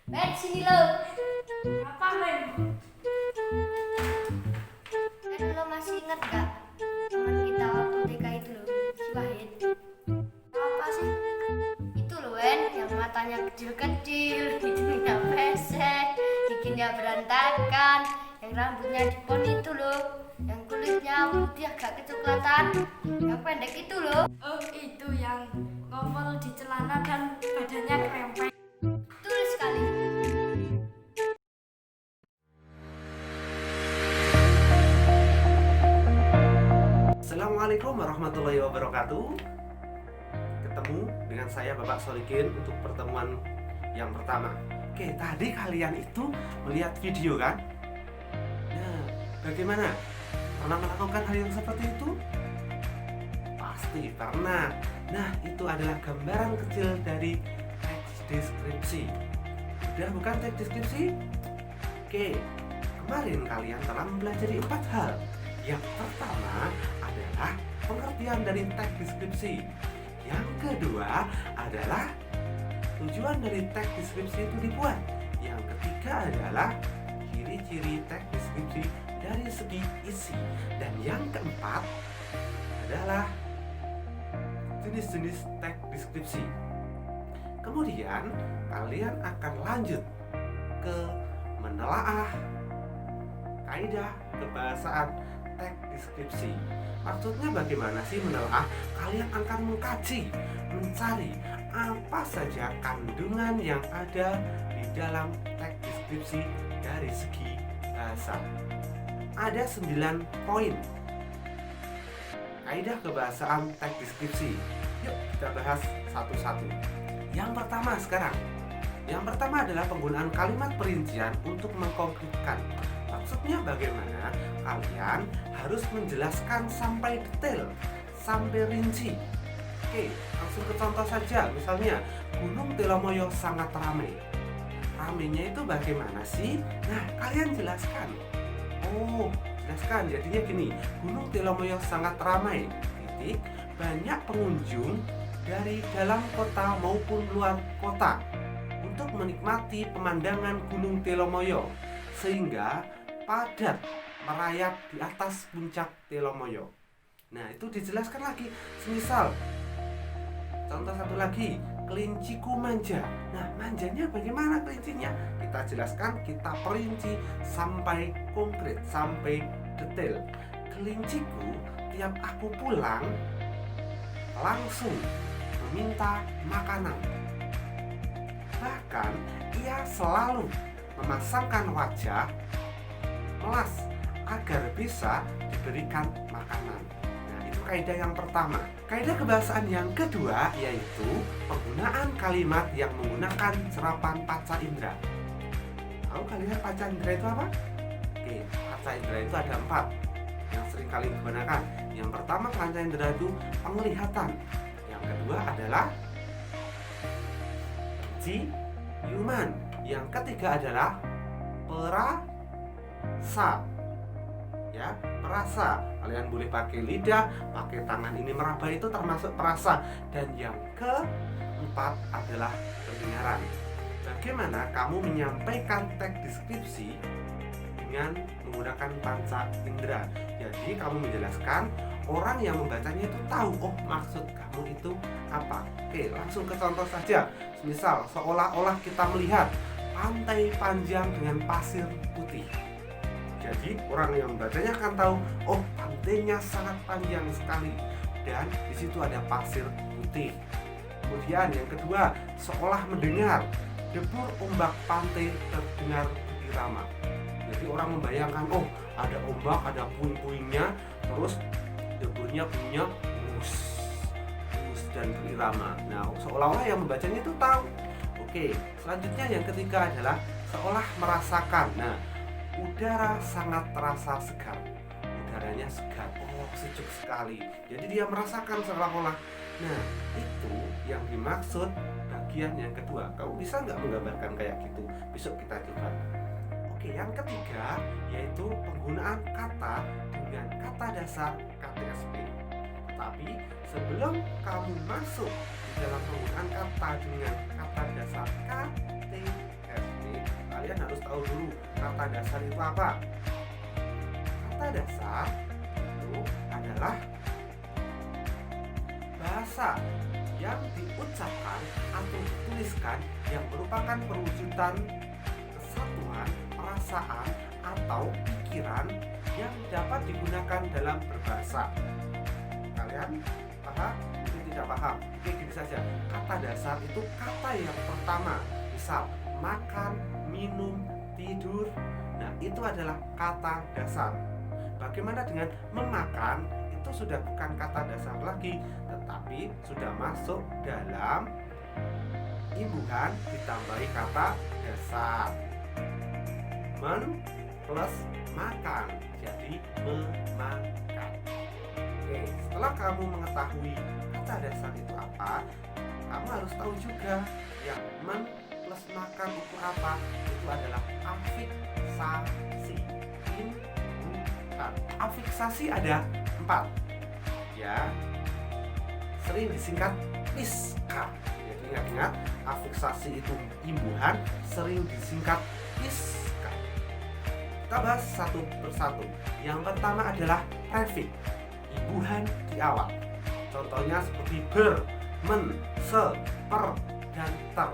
Men, sini lo. Apa men? Men, lo masih ingat gak teman kita waktu TK itu lo, si Wahid? Apa sih? Itu lo, Wen, yang matanya kecil-kecil, hidungnya pesek, giginya berantakan, yang rambutnya dipon itu lo, yang kulitnya putih agak kecoklatan, yang pendek itu lo. Oh itu yang ngomel di celana dan badannya krempeng. Betul sekali. Assalamualaikum warahmatullahi wabarakatuh. Ketemu dengan saya Bapak Solikin untuk pertemuan yang pertama. Oke, tadi kalian itu melihat video kan? Nah, bagaimana? Pernah melakukan hal yang seperti itu? Pasti pernah. Nah, itu adalah gambaran kecil dari teks deskripsi. Udah bukan teks deskripsi? Oke, kemarin kalian telah mempelajari 4 hal. Yang pertama adalah pengertian dari teks deskripsi. Yang kedua adalah tujuan dari teks deskripsi itu dibuat. Yang ketiga adalah ciri-ciri teks deskripsi dari segi isi. Dan yang keempat adalah jenis-jenis teks deskripsi. Kemudian kalian akan lanjut ke menelaah kaidah kebahasaan teks deskripsi. Maksudnya bagaimana sih menelaah? Kalian akan mengkaji, mencari apa saja kandungan yang ada di dalam teks deskripsi dari segi bahasa. Ada 9 poin kaidah kebahasaan teks deskripsi. Yuk kita bahas satu-satu. Yang pertama sekarang. Yang pertama adalah penggunaan kalimat perincian untuk mengkonkretkan. Maksudnya bagaimana? Kalian harus menjelaskan sampai detail, sampai rinci. Oke, langsung ke contoh saja. Misalnya, Gunung Telomoyo sangat ramai. Ramainya itu bagaimana sih? Nah, kalian jelaskan. Oh, jelaskan. Jadinya gini, Gunung Telomoyo sangat ramai. Titik, banyak pengunjung dari dalam kota maupun luar kota untuk menikmati pemandangan Gunung Telomoyo, sehingga padat merayap di atas puncak Telomoyo. Nah, itu dijelaskan lagi. Semisal contoh satu lagi, kelinciku manja. Nah, manjanya bagaimana kelincinya? Kita jelaskan, kita perinci sampai konkret, sampai detail. Kelinciku tiap aku pulang langsung meminta makanan. Bahkan ia selalu memasangkan wajah melas agar bisa diberikan makanan. Nah, itu kaidah yang pertama. Kaidah kebahasaan yang kedua yaitu penggunaan kalimat yang menggunakan serapan panca indera. Tahu kalian panca indera itu apa? Oke, panca indera itu ada 4 yang sering kali digunakan. Yang pertama panca indera itu penglihatan. Yang kedua adalah ciuman. Yang ketiga adalah perasa. Ya, perasa. Kalian boleh pakai lidah, pakai tangan ini meraba, itu termasuk perasa. Dan yang keempat adalah pendengaran. Bagaimana kamu menyampaikan teks deskripsi dengan menggunakan panca indera? Jadi kamu menjelaskan, orang yang membacanya itu tahu, oh maksud kamu itu apa. Oke, langsung ke contoh saja. Misal, seolah-olah kita melihat pantai panjang dengan pasir putih. Jadi orang yang membacanya akan tahu, oh pantainya sangat panjang sekali dan di situ ada pasir putih. Kemudian yang kedua, seolah mendengar debur ombak pantai terdengar irama. Jadi orang membayangkan, oh ada ombak, ada puing-puingnya, terus deburnya bunyinya bus dan berirama. Nah, seolah-olah yang membacanya itu tahu. Oke, selanjutnya yang ketiga adalah seolah merasakan. Nah, udara sangat terasa segar. Udaranya segar. Oh, sejuk sekali. Jadi dia merasakan seolah-olah. Nah, itu yang dimaksud bagian yang kedua. Kamu bisa nggak menggambarkan kayak gitu? Besok kita coba. Oke, yang ketiga yaitu penggunaan kata dengan kata dasar KTSP. Tapi sebelum kamu masuk di dalam penggunaan kata dengan kata dasar KTSP, kalian harus tahu dulu kata dasar itu apa. Kata dasar itu adalah bahasa yang diucapkan atau dituliskan yang merupakan perwujudan kesatuan, perasaan, atau pikiran yang dapat digunakan dalam berbahasa. Kalian paham? Mungkin tidak paham. Oke, gini saja. Kata dasar itu kata yang pertama. Misal, makan, minum, tidur. Nah, itu adalah kata dasar. Bagaimana dengan memakan? Itu sudah bukan kata dasar lagi, tetapi sudah masuk dalam imbuhan ditambahi kata dasar. Men plus makan, jadi memakan. Oke, setelah kamu mengetahui kata dasar itu apa, kamu harus tahu juga yang men plus makan itu apa. Itu adalah afiksasi. Imbuhan. Afiksasi ada 4, ya, sering disingkat iska. Jadi ingat-ingat, afiksasi itu imbuhan, sering disingkat iska. Kita bahas satu persatu. Yang pertama adalah prefix, imbuhan di awal. Contohnya seperti ber, men, se, per, dan ter.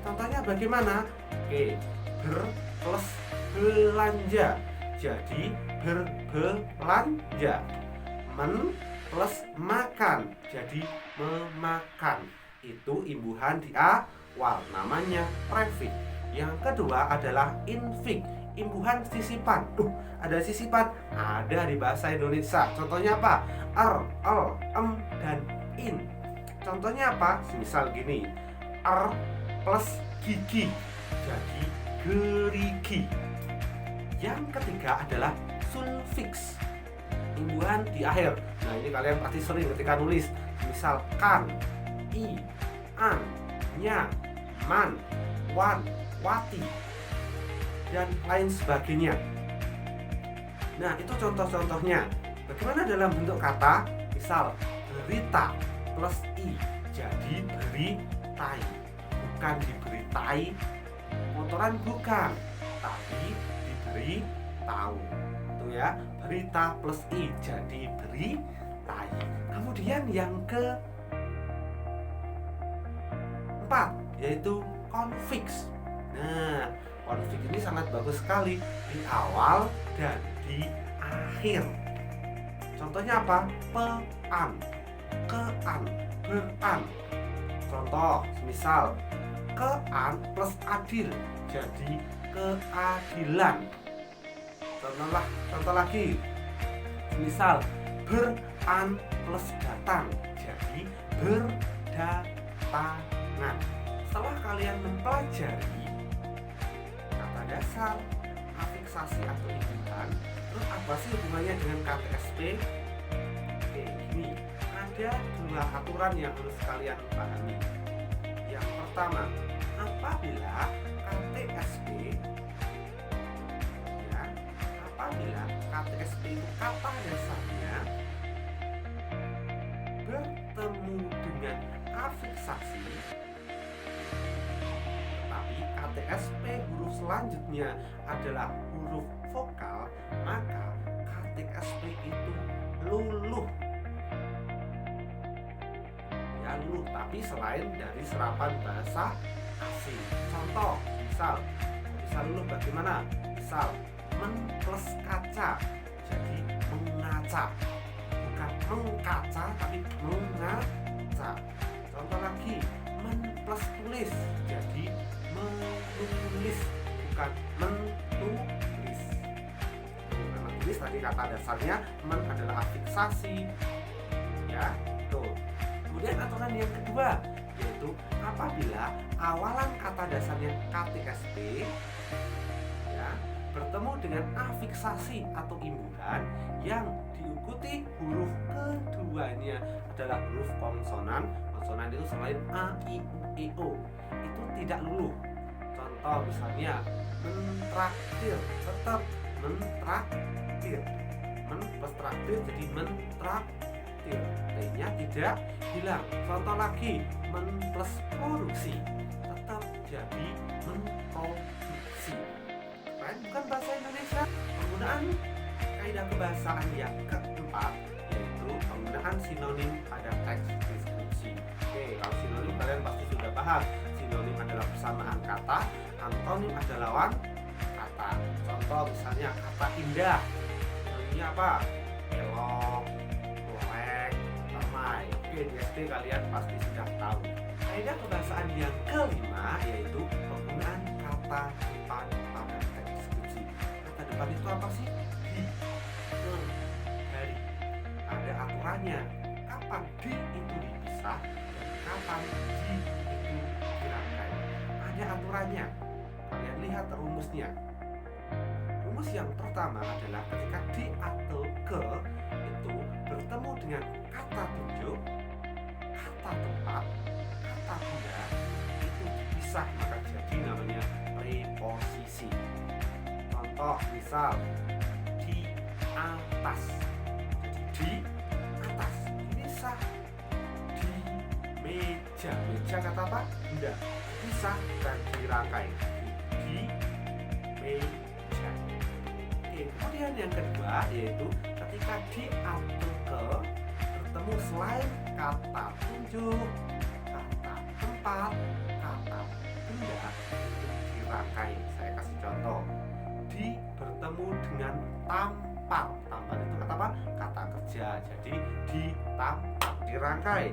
Contohnya bagaimana? Oke, ber plus belanja, jadi berbelanja. Men plus makan, jadi memakan. Itu imbuhan di awal, namanya prefix. Yang kedua adalah infix, imbuhan sisipan. Ada sisipan? Ada di bahasa Indonesia. Contohnya apa? Er, el, em, dan in. Contohnya apa? Misal gini, plus gigi, jadi gerigi. Yang ketiga adalah sulfiks, imbuhan di akhir. Nah, ini kalian pasti sering ketika nulis. Misal kan, i, an, nya, man, wan, wati, dan lain sebagainya. Nah, itu contoh-contohnya. Bagaimana dalam bentuk kata? Misal berita plus i, jadi beritai. Bukan diberitai motoran, bukan, tapi diberi tahu. Itu ya, berita plus i, jadi beritai. Kemudian yang keempat yaitu konfiks. Nah, konfiks ini sangat bagus sekali di awal dan di akhir. Contohnya apa? Pean, kean, beran. Contoh, misal kean plus adil, jadi keadilan. Contoh lagi, misal beran plus datang, jadi berdatangan. Setelah kalian mempelajari kata dasar, afiksasi atau imbuhan, terus apa sih hubungannya dengan KTSP? Oke, ini ada 2 aturan yang harus kalian pahami. Yang pertama, apabila KTSP itu kata dasarnya bertemu dengan afiksasi, tetapi KTSP huruf selanjutnya adalah huruf vokal, maka KTSP itu luluh. Ya, luluh, tapi selain dari serapan bahasa asing. Contoh, bisa luluh bagaimana? Misal men plus kaca, jadi mengaca. Bukan mengkaca, tapi mengaca. Contoh lagi, men plus tulis, jadi menulis, bukan mentulis. Karena tulis tadi kata dasarnya men adalah afiksasi. Ya, tuh. Kemudian aturan yang kedua yaitu apabila awalan kata dasarnya KTSP bertemu dengan afiksasi atau imbuhan yang diikuti huruf keduanya adalah huruf konsonan. Konsonan itu selain a, i, u, e, o itu tidak luluh. Contoh misalnya mentraktir, tetap mentraktir. Men plus traktir jadi mentraktir. T-nya tidak hilang. Contoh lagi, men plus produksi, tetap jadi memproduksi. Penggunaan kaidah kebahasaan yang keempat yaitu penggunaan sinonim pada teks deskripsi. Oke, kalau sinonim kalian pasti sudah paham. Sinonim adalah persamaan kata, antonim adalah lawan kata. Contoh misalnya kata indah. Sinonimnya apa? Elok, lelek, ramai. Oke, di SD kalian pasti sudah tahu. Kaidah kebahasaan yang kelima yaitu penggunaan kata depan pada teks deskripsi. Kata depan itu apa sih? Di, dari. Ada aturannya. Kapan di itu dipisah dan kapan di itu dirangkai. Ada aturannya. Kalian lihat rumusnya. Rumus yang pertama adalah ketika di atau ke itu bertemu dengan kata tunjuk, kata tempat, kata benda itu dipisah maka jadi namanya preposisi. Contoh misal di atas, jadi di atas dipisah. Di meja, meja kata apa? Benda, dipisah dan dirangkai di meja. Oke, kemudian yang kedua yaitu ketika di atau ke bertemu selain kata tunjuk, kata tempat, kata benda itu dirangkai. Saya kasih contoh. Di bertemu dengan tampak. Tampak itu kata apa? Kata kerja. Jadi di tampak dirangkai.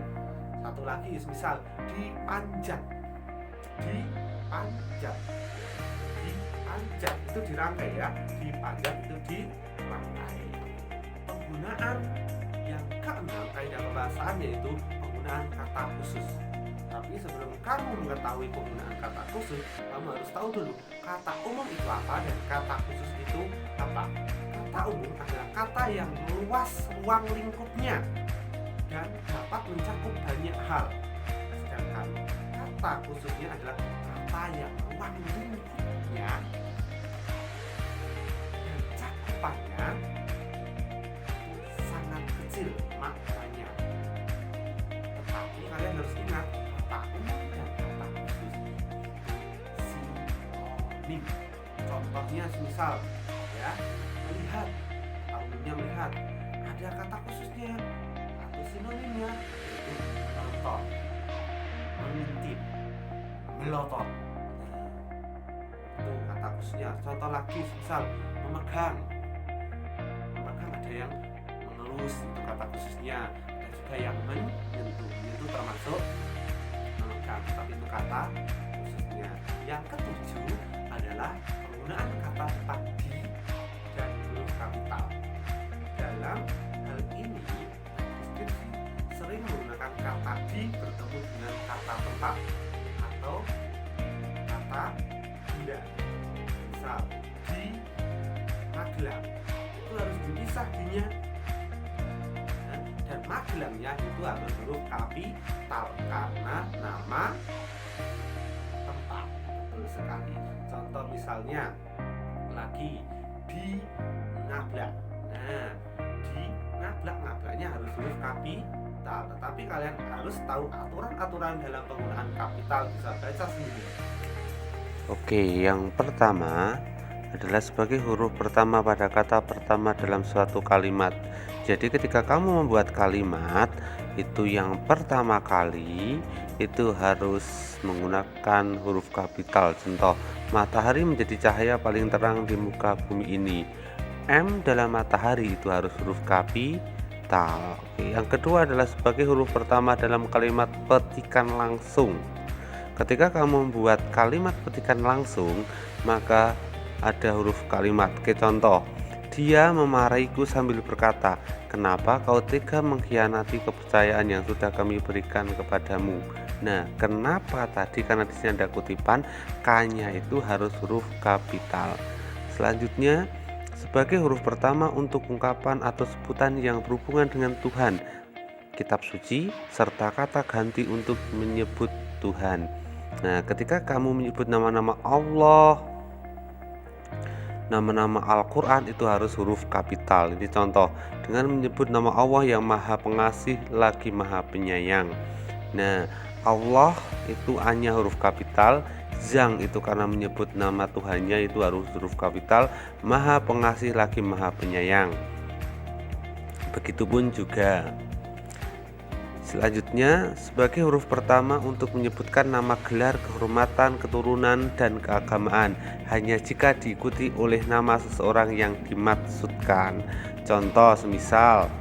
Satu lagi misal dipanjat. Dipanjat. Dipanjat itu dirangkai ya. Dipanjat itu dirangkai. Penggunaan yang keenam kaidah kebahasaan yaitu penggunaan kata khusus. Tapi sebelum kamu mengetahui penggunaan kata khusus, kamu harus tahu dulu kata umum itu apa dan kata khusus itu apa. Kata umum adalah kata yang luas ruang lingkupnya dan dapat mencakup banyak hal. Sedangkan kata khususnya adalah kata yang ruang lingkupnya dan cakupannya sangat kecil maknanya. Tetapi kalian harus ingat kata umum dan kata khusus itu sinonim. Contohnya misal ya, melihat, umumnya melihat, ada kata khususnya atau sinonimnya yaitu menonton, mengintip, melotot. Itu kata khususnya. Contoh lagi misal memegang. Memegang ada yang mengelus, itu kata khususnya. Ada juga yang menyentuh, itu termasuk memegang, tapi itu kata khususnya. Yang ketujuh adalah penggunaan kata depan di dan huruf kapital. Dalam hal ini, deskripsi sering menggunakan kata di bertemu dengan kata tempat atau kata benda. Misal di Magelang itu harus dipisah dinya, dan Magelangnya itu harus huruf kapital karena nama tempat. Betul sekali. Contoh misalnya lagi di Ngablak. Nah, di Ngablaknya harus huruf kapital. Tetapi kalian harus tahu aturan-aturan dalam penggunaan kapital, bisa baca sendiri. Oke, yang pertama adalah sebagai huruf pertama pada kata pertama dalam suatu kalimat. Jadi ketika kamu membuat kalimat itu yang pertama kali itu harus menggunakan huruf kapital. Contoh, matahari menjadi cahaya paling terang di muka bumi ini. M dalam matahari itu harus huruf kapital. Oke, yang kedua adalah sebagai huruf pertama dalam kalimat petikan langsung. Ketika kamu membuat kalimat petikan langsung, maka ada huruf kalimat. Oke, contoh, dia memarahiku sambil berkata, kenapa kau tega mengkhianati kepercayaan yang sudah kami berikan kepadamu. Nah, kenapa tadi? Karena di sini ada kutipan, K-nya itu harus huruf kapital. Selanjutnya, sebagai huruf pertama untuk ungkapan atau sebutan yang berhubungan dengan Tuhan, kitab suci, serta kata ganti untuk menyebut Tuhan. Nah, ketika kamu menyebut nama-nama Allah, nama-nama Al-Quran itu harus huruf kapital. Ini contoh, dengan menyebut nama Allah yang maha pengasih lagi maha penyayang. Nah, Allah itu A-nya huruf kapital, Zhang itu karena menyebut nama Tuhannya itu harus huruf kapital. Maha Pengasih lagi Maha Penyayang. Begitupun juga selanjutnya sebagai huruf pertama untuk menyebutkan nama gelar, kehormatan, keturunan, dan keagamaan hanya jika diikuti oleh nama seseorang yang dimaksudkan. Contoh semisal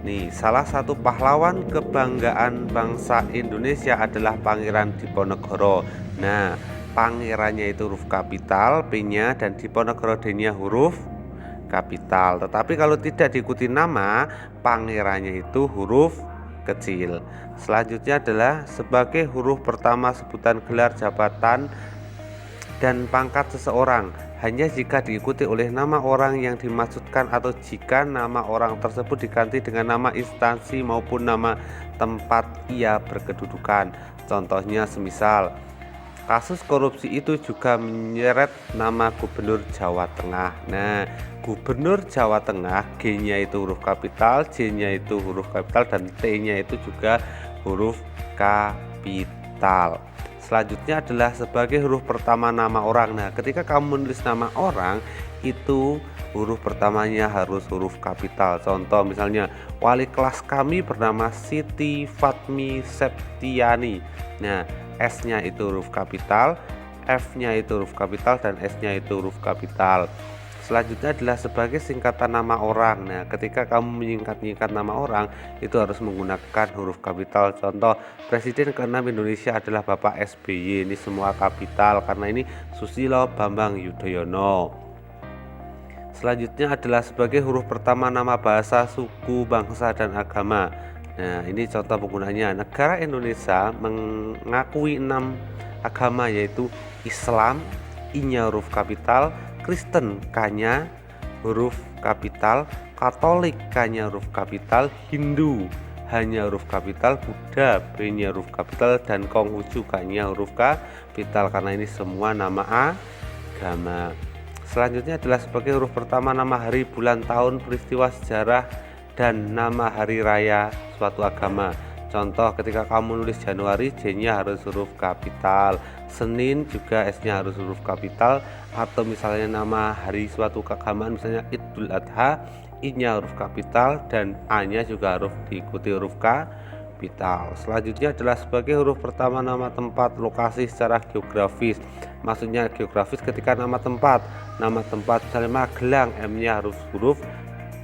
nih, salah satu pahlawan kebanggaan bangsa Indonesia adalah Pangeran Diponegoro. Nah, pangerannya itu huruf kapital P-nya dan Diponegoro D-nya huruf kapital. Tetapi kalau tidak diikuti nama, pangerannya itu huruf kecil. Selanjutnya adalah sebagai huruf pertama sebutan gelar, jabatan, dan pangkat seseorang hanya jika diikuti oleh nama orang yang dimaksudkan atau jika nama orang tersebut diganti dengan nama instansi maupun nama tempat ia berkedudukan. Contohnya semisal kasus korupsi itu juga menyeret nama Gubernur Jawa Tengah. Nah, Gubernur Jawa Tengah, G-nya itu huruf kapital, J-nya itu huruf kapital, dan T-nya itu juga huruf kapital. Selanjutnya adalah sebagai huruf pertama nama orang. Nah, ketika kamu menulis nama orang, itu huruf pertamanya harus huruf kapital. Contoh misalnya, wali kelas kami bernama Siti Fatmi Septiani. Nah, S-nya itu huruf kapital, F-nya itu huruf kapital, dan S-nya itu huruf kapital. Selanjutnya adalah sebagai singkatan nama orang. Nah, ketika kamu menyingkat nama orang, itu harus menggunakan huruf kapital. Contoh, Presiden ke-6 Indonesia adalah Bapak SBY. Ini semua kapital karena ini Susilo Bambang Yudhoyono. Selanjutnya adalah sebagai huruf pertama nama bahasa, suku, bangsa, dan agama. Nah, ini contoh penggunaannya. Negara Indonesia mengakui 6 agama, yaitu Islam, I-nya huruf kapital, Kristen, K-nya huruf kapital, Katolik, K-nya huruf kapital, Hindu, H-nya huruf kapital, Buddha, B-nya huruf kapital, dan Konghucu, K-nya huruf kapital karena ini semua nama agama. Selanjutnya adalah sebagai huruf pertama nama hari, bulan, tahun, peristiwa sejarah, dan nama hari raya suatu agama. Contoh, ketika kamu nulis Januari, J-nya harus huruf kapital, Senin juga S-nya harus huruf kapital, atau misalnya nama hari suatu keagamaan misalnya Idul Adha, I-nya huruf kapital dan A-nya juga harus diikuti huruf kapital. Selanjutnya adalah sebagai huruf pertama nama tempat, lokasi secara geografis. Maksudnya geografis ketika nama tempat misalnya Magelang, M-nya harus huruf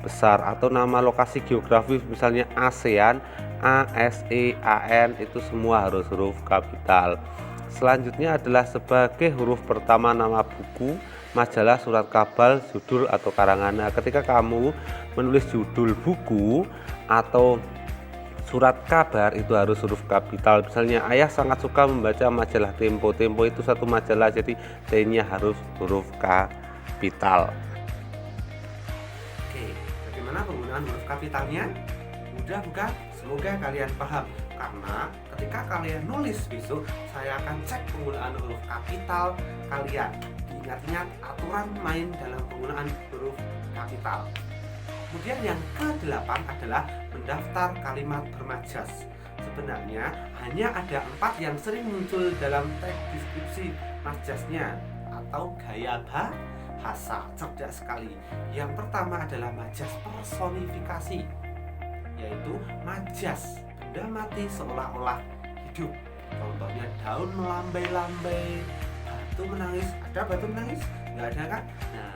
besar, atau nama lokasi geografis misalnya ASEAN, ASEAN, itu semua harus huruf kapital. Selanjutnya adalah sebagai huruf pertama nama buku, majalah, surat kabar, judul, atau karangan. Nah, ketika kamu menulis judul buku atau surat kabar itu harus huruf kapital. Misalnya, ayah sangat suka membaca majalah Tempo. Tempo itu satu majalah, jadi T-nya harus huruf kapital. Bagaimana penggunaan huruf kapitalnya? Mudah bukan? Semoga kalian paham. Karena ketika kalian nulis besok, saya akan cek penggunaan huruf kapital kalian. Ingat-ingat aturan main dalam penggunaan huruf kapital. Kemudian yang ke-8 adalah mendaftar kalimat bermajas. Sebenarnya hanya ada 4 yang sering muncul dalam teks deskripsi majasnya atau gaya bahasa. Cerdas sekali. Yang pertama adalah majas personifikasi, yaitu majas benda mati seolah-olah hidup. Contohnya daun melambai-lambai, batu menangis. Ada batu menangis? Nggak ada kan? Nah,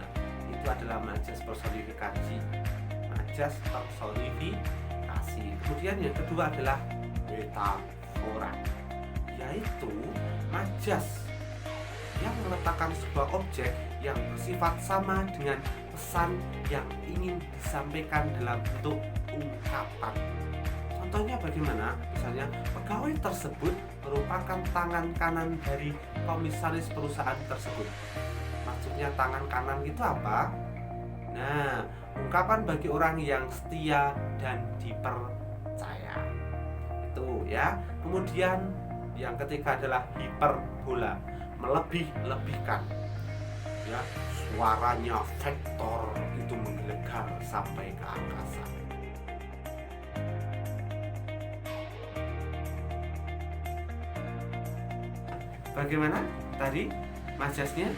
itu adalah majas personifikasi. Majas personifikasi. Kemudian yang kedua adalah metafora, yaitu majas yang meletakkan sebuah objek yang bersifat sama dengan pesan yang ingin disampaikan dalam bentuk ungkapan. Contohnya bagaimana? Misalnya, pegawai tersebut merupakan tangan kanan dari komisaris perusahaan tersebut. Maksudnya tangan kanan itu apa? Nah, ungkapan bagi orang yang setia dan dipercaya. Itu ya. Kemudian yang ketiga adalah hiperbola, melebih-lebihkan. Ya, suaranya vektor itu menggelegar sampai ke angkasa. Bagaimana? tadi majasnya?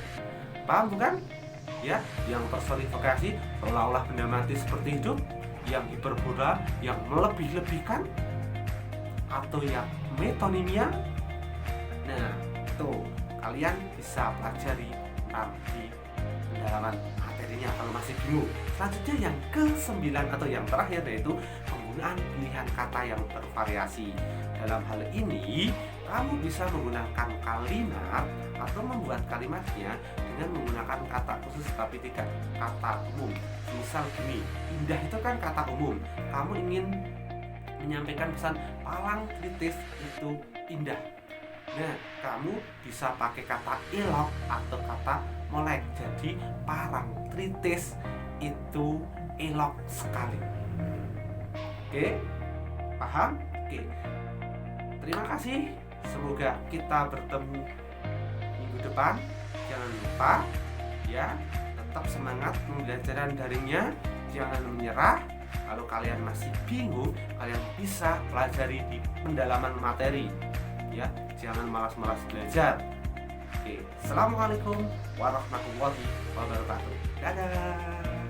Paham bukan? Ya, yang personifikasi seolah-olah benda mati seperti hidup, yang hiperbola, yang melebih-lebihkan, atau yang metonimia. Nah, tuh kalian bisa pelajari di pendalaman materinya kalau masih bingung. Selanjutnya yang ke-9 atau yang terakhir yaitu penggunaan pilihan kata yang bervariasi. Dalam hal ini, kamu bisa menggunakan kalimat atau membuat kalimatnya dengan menggunakan kata khusus tapi tidak kata umum. Misal gini, indah itu kan kata umum. Kamu ingin menyampaikan pesan palang tritis itu indah. Nah, kamu bisa pakai kata elok atau kata molek. Jadi parang tritis itu elok sekali. Oke, paham? Oke, terima kasih. Semoga kita bertemu minggu depan. Jangan lupa ya, tetap semangat pembelajaran daringnya. Jangan menyerah. Kalau kalian masih bingung, kalian bisa pelajari di pendalaman materi. Ya, jangan malas-malas belajar. Oke, assalamualaikum warahmatullahi wabarakatuh. Dadah.